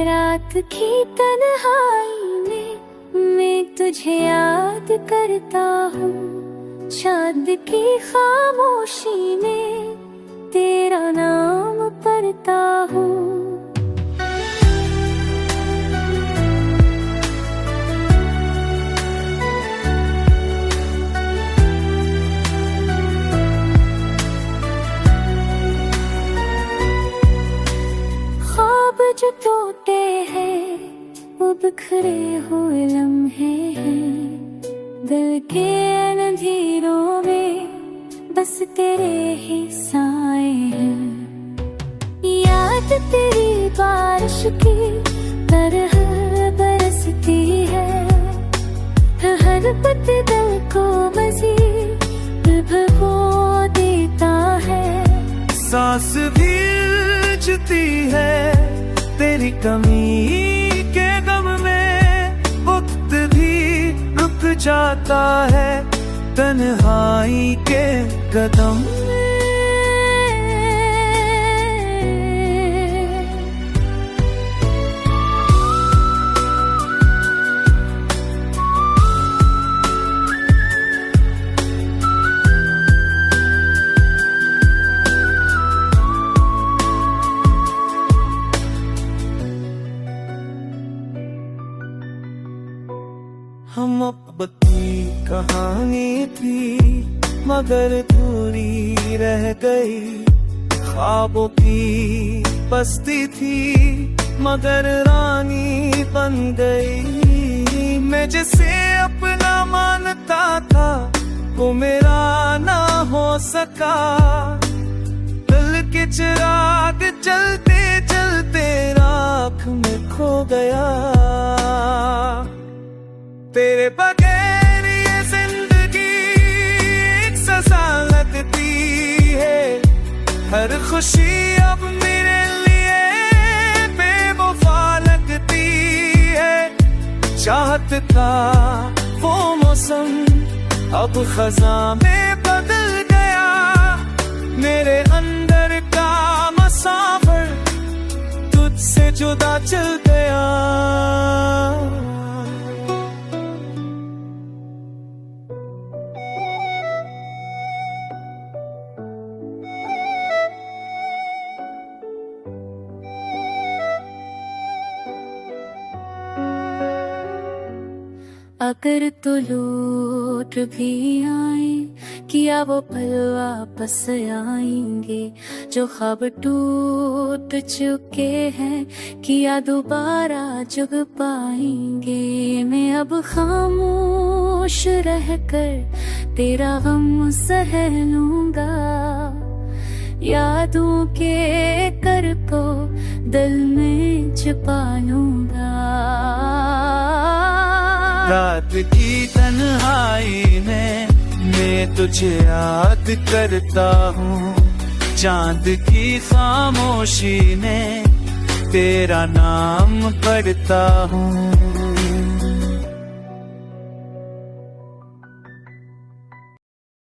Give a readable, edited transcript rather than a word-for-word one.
रात की तन्हाई में मैं तुझे याद करता हूँ। चांद की खामोशी में तेरा नाम पढ़ता हूँ। जो टूटे हैं वो बिखरे हुए लम्हे हैं, दिल के अंधेरों में बस तेरे ही साए हैं। याद तेरी बारिश की तरह बरसती है, हर पत्ते दिल को मज़ीद भिगो देता है। सांस भी उलझती है तेरी कमी के गम में, वक्त भी रुक जाता है तन्हाई के कदम में। हम मोहब्बती कहानी थी मगर अधूरी रह गई, ख्वाबों की बस्ती थी मगर रानी बन गई। मैं जिसे अपना मानता था वो मेरा ना हो सका, दिल के चिराग जलते जलते राख में खो गया। तेरे बगैर ये जिंदगी एक सजा लगती है, हर खुशी अब मेरे लिए बेवफा लगती है। चाहत था वो मौसम अब खजा में बदल गया, मेरे अंदर का मसाफर तुझसे जुदा चल गया। अगर तो लौट भी आए किया वो पल वापस आएंगे, जो ख्वाब टूट चुके हैं किया दोबारा जग पाएंगे। मैं अब खामोश रहकर तेरा गम सह लूंगा, यादों के कर को दिल में छुपा लूंगा। रात की तन्हाई में मैं तुझे याद करता हूँ, चांद की खामोशी में तेरा नाम पढ़ता हूँ।